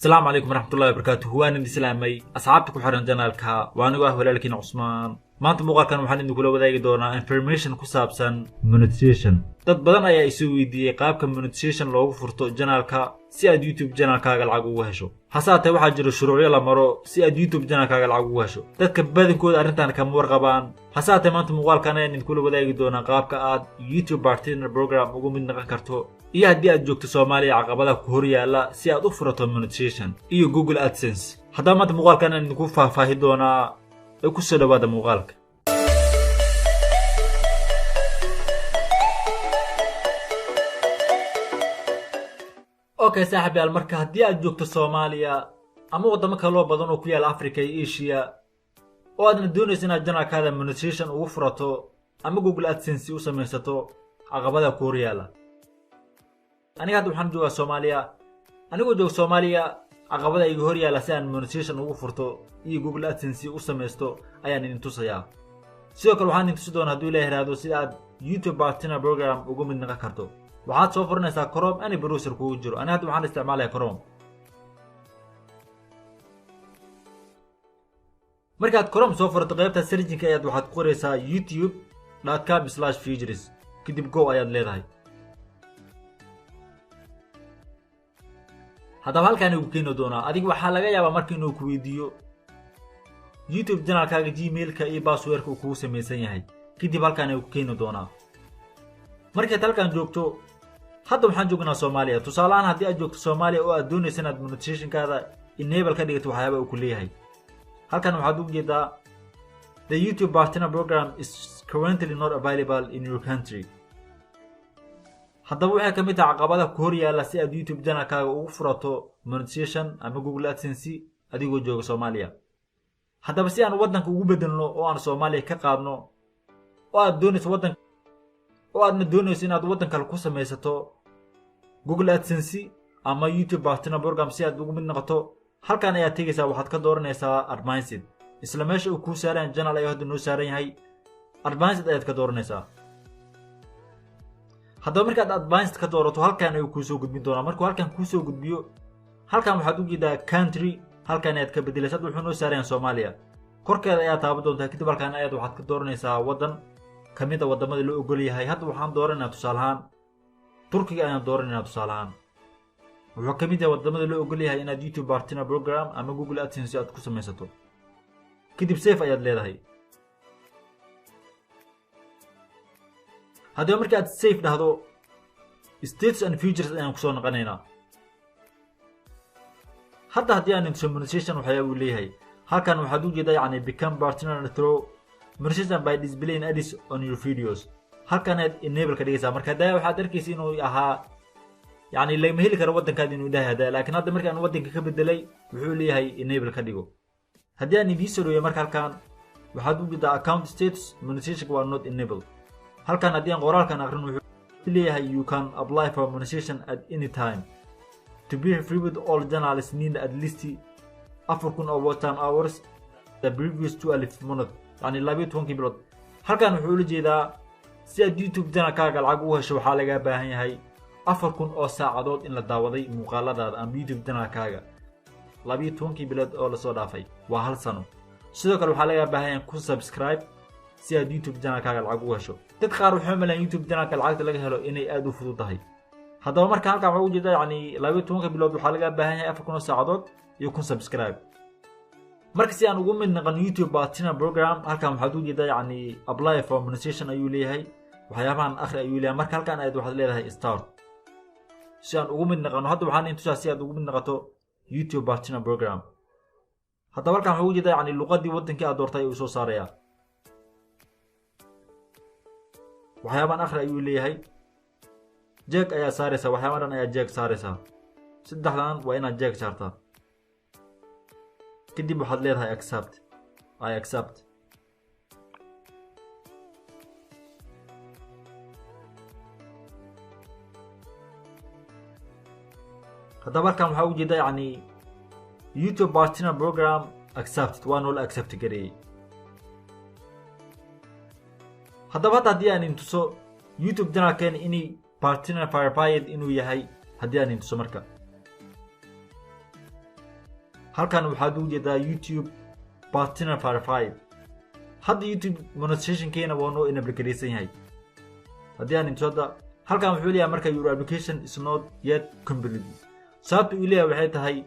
السلام عليكم ورحمة الله وبركاته. هوان الإسلامي أصحابتك وحرن جنالك وأنا وأهل لكن عثمان ما أنت مقال كان محل إنه كل وذاك دورنا information كسابسا monetization dad badan ayaa isu weydiiyay qaabka monetization loogu furto janaalka si aad YouTube janaalkaaga lacag ugu hesho. Hasaatee waxaa jira shuruucyo la maro si aad YouTube janaalkaaga lacag ugu hesho. Dadka badankooda arrintan kama warqabaan. Hasaatee maanta muuqaalkan ayaan idin kula wadaagi doonaa qaabka aad YouTube Partner Program ugu mid noqon karto iyo haddii aad joogto Soomaaliya caqabadaha ku hor yaala si aad u furato monetization iyo Google AdSense. Haddaba maanta muuqaalkan ayaan idinku faahfaahin doonaa ee ku soo dhawaada muuqaalka. اوكي صاحبي المركه هدي aad joogto Soomaaliya ama wadamo kale oo badan oo ku yaal Afrika iyo Asia oo aad doonayso inaad janaalkaada monetization ugu furato ama Google AdSense u samaysato caqabada ku hor yaala. aniga hadda waxaan joogaa Soomaaliya anigoo jooga Soomaaliya caqabada iga hor yaala si aan monetization ugu furto iyo Google AdSense u samaysto ayaan idin tusayaa. sidoo kale waxaan idin tusi doonaa haddii Ilaahay raado si aad YouTube Partner Program ugu mid noqon karto. waxaad soo furanaysaa Chrome any browser kugu jiro. Aniga hadda waxaan isticmaalayaa Chrome. markaad Chrome soo furto qaybta searching ayaad waxaad ku qoraysaa youtube.com/features kadib go ayaad leedahay. haddaba halkaan ugu keeno doonaa adiga waxaa laga yaabaa markii inuu ku weydiiyo YouTube janaalkaaga Gmail-ka iyo password-ka uu kugu samaysan yahay kadib halkaan ugu keeno doonaa. markaad halkaan joogto hadda waxaan joognaa Soomaaliya. tusaale ahaan haddii aad joogto Soomaaliya oo aad doonayso inaad monetization-kaada enable ka dhigato waxyaabo uu ku leeyahay. halkan waxaad ugu jeedaa the YouTube Partner Program is currently not available in your country. haddaba waxay ka mid tahay caqabadaha ku hor yaala si aad YouTube janaalkaaga ugu furato monetization ama Google AdSense adigoo jooga Soomaaliya. haddaba si aan waddanka ugu bedelno oo aan Soomaaliya ka qaadno oo aad doonayso waddanka oo aadna doonayso inaad waddan kale ku samaysato Google AdSense ama YouTube Partner Program si aad ugu mid noqoto halkan ayaad tegaysaa waxaad ka dooranaysaa Advanced. isla meesha uu ku saaran channel ayaa hadda noo saaran yahay Advanced ayaad ka dooranaysaa. haddaba markaad Advanced ka doorato halkan ayuu ku soo gudbin doonaa. markuu halkan ku soo gudbiyo halkan waxaad u jeedaa country halkan ayaad ka bedelaysaa. wuxuu noo saaran yahay Soomaaliya korkeeda ayaa taaban doontaa kadib halkan ayaad waxaad ka dooranaysaa waddan kamida wadamada loo ogol yahay. hadda waxaan dooranaynaa tusaale ahaan Turkiga ayaan dooranaynaa tusaale ahaan. wuxuu kamid yahay wadamada loo ogol yahay inaad YouTube Partner Program ama Google AdSense aad ku samaysato. kadib save ayaad leedahay. haddaba marka aad save dhahdo status and features ayaan kusoo noqonaynaa. hadda haddii aan intuso monetization waxyaaba uu leeyahay halkan waxaad u jeedaa yacni become partner through monetization by displaying ads on your videos. halkan aad enable ka dhigaysaa. marka hadda waxaad arkaysa inuu ahaa يعني لما هيلك الودن كاد إنه ده هذا لكن هذا مركان ودن كبدلي وحولي هاي enable كديجو. هدي أنا بيسولو يا مركان كان وحدو بدا account status monetization was not enabled. هل كان هدي قرار كان أخرنه وحولي هاي you can apply for monetization at any time to be free with all journalists need at least أفركون أو time hours the previous 2,000 month يعني لابد 20 بلود. هل كان وحولي جدا سيد يوتيوب جانا كاغل عقوها شو حالة باهي هاي 4,000 saacadood in la daawaday muuqaaladaada ama YouTube janaalkaaga 12 bilood oo la soo dhaafay waa hal sano. sidoo kale waxaa laga baahan yahay ku subscribe si aad YouTube janaalkaaga lacag u hesho. dad qaar waxay malaan YouTube janaalka lacagta laga helo inay aad u fududahay. haddaba marka halkan waxa uu jeedaa yani 12 bilood waxaa laga baahan yahay 4,000 saacadood iyo ku subscribe. marka si aan ugu mid noqon YouTube Partner Program halkan waxaad u jeedaa yani apply for monetization ayuu leeyahay waxyaabahan akhri ayuu leeyahay. marka halkan aad waxaad leedahay start si aan ugu mid noqono. hadda waxaan intusaa si aad ugu mid noqoto YouTube Partner Program. haddaba halkan waxaa ugu jeedaa yani luqadii waddankii aad doortay ayuu soo saarayaa. waxyaabaan akhri ayuu leeyahay jeeg ayaa saaraysaa. waxyaabaan dhan ayaa jeeg saaraysaa. saddexdan waa inaad jeeg saartaa. kadib waxaad leedahay accept. I accept. haddaba halkan waxaa u jeedaa yani YouTube Partner Program accepted waa noo la accept gareeyay. haddaba hadda haddii aan intuso YouTube janaalkeena inay partner verified inuu yahay haddii aan intuso marka halkan waxaad u jeedaa YouTube partner verified hadda YouTube monetization keena waa noo enable gareysan yahay haddii aan intooda halkan wuxuu leeyahay marka your application is not yet complete sababta uu leeyahay waxay tahay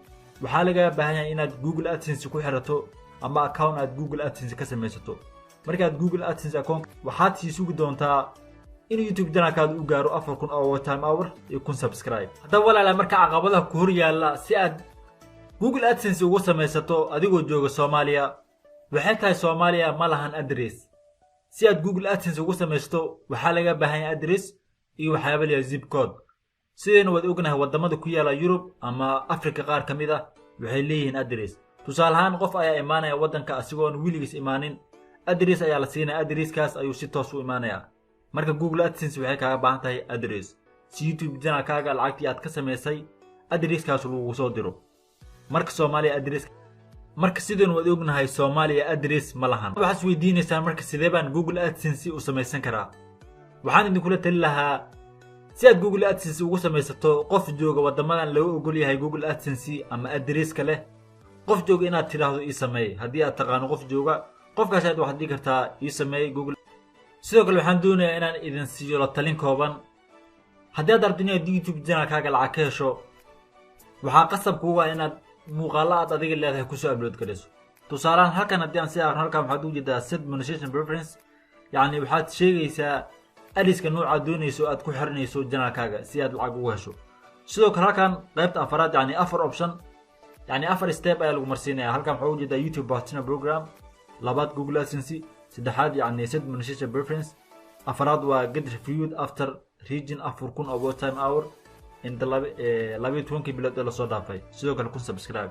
waxaa laga baahan yahay inaad Google AdSense ku xirato ama account aad Google AdSense ka samaysato markaad Google AdSense account waxaad sii sugi doontaa in YouTube channelkaadu u gaaro 4000 oo time hour iyo kun subscribe hadda walaala marka caqabadaha ku hor yaala si aad Google AdSense ugu samaysato adigoo jooga Soomaaliya waxay tahay Soomaaliya ma lahan address si aad Google AdSense ugu samaysato waxaa laga baahan yahay address iyo waxyaabo la zip code sideen wad ognahay wadamada ku yaala Europe ama Africa qaar kamid ah waxay leeyihiin address tusaale ahaan qof ayaa imaanaya wadanka asigoon wiligiis imaanin address ayaa la siinaa addresskaas ayuu si toos u imaanaya marka Google AdSense waxay kaaga baahan tahay address si YouTube channelkaaga lacagtii aad ka samaysay addresskaas lagu soo diro marka Soomaaliya address marka sideen wad ognahay Soomaaliya address ma lahan waxaad weydiinaysaa marka sidee baan Google AdSense u samaysan karaa waxaan idin kula tali lahaa si aad Google AdSense ugu samaysato qof jooga wadamadan lagu ogol yahay Google AdSense ama address kale qof jooga inaad tiraahdo ii sameey haddii aad taqaano qof jooga qofkaas aad waxaad dhigi kartaa ii sameey Google sidoo kale waxaan doonayaa inaan idin siiyo la talin kooban haddii aad rabto inaad YouTube channelkaaga lacag ka hesho waxaa qasab kuugu ah inaad muuqaalo aad adiga leedahay ku soo upload gareyso tusaalahan halkan haddii aan si aqoon halkan waxaad u jeedaa set monetization preference yani waxaad sheegaysaa adiska nooca doonayso aad ku xiranayso channelkaaga si aad lacag ugu hesho sidoo kale halkan qaybta afraad yani afar option يعني أفر step أي لو مرسينا هل كان حوجي ده يوتيوب بارتنر بروجرام لابد جوجل أدسنسي سدحاد يعني set monetization preference أفراد وقد reviewed after region أفركون أو time hour in the لابد تونكي بلاد إلى صودا في سيدو كان يكون سبسكرايب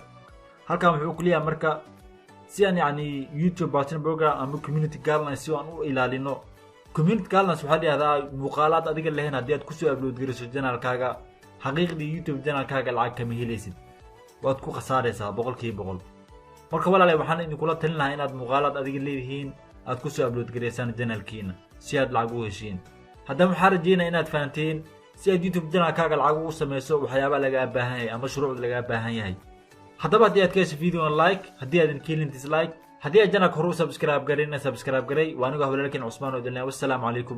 هل كان محوك ليها مركا سيان يعني يوتيوب بارتنر بروجرام أما community guidelines سيوان أو إلى لأنه community guidelines وحالي هذا مقالات أديك اللي هنا ديات كسو أبلود جريسو جنال كاغا حقيقي يوتيوب جنال كاغا العاق كميه ليسد waad ku qasaaraysaa boqolkiiba boqol marka walaalay waxaan idin kula talin lahaa inaad muuqaalad adiga leeyihiin aad ku soo upload gareysaan channelkiina si aad lacag u heshiin haddaba waxaan rajeynayaa inaad fahanteen si aad YouTube channelkaaga lacag ugu samayso waxyaabo laga baahan yahay ama shuruuc laga baahan yahay haddaba haddii aad ka hesho video like haddii aad kelin dislike haddii aad channelka hore u subscribe gareyn subscribe garey waa aniga walaalkiin Cusmaan oo dilnaa wassalaamu calaykum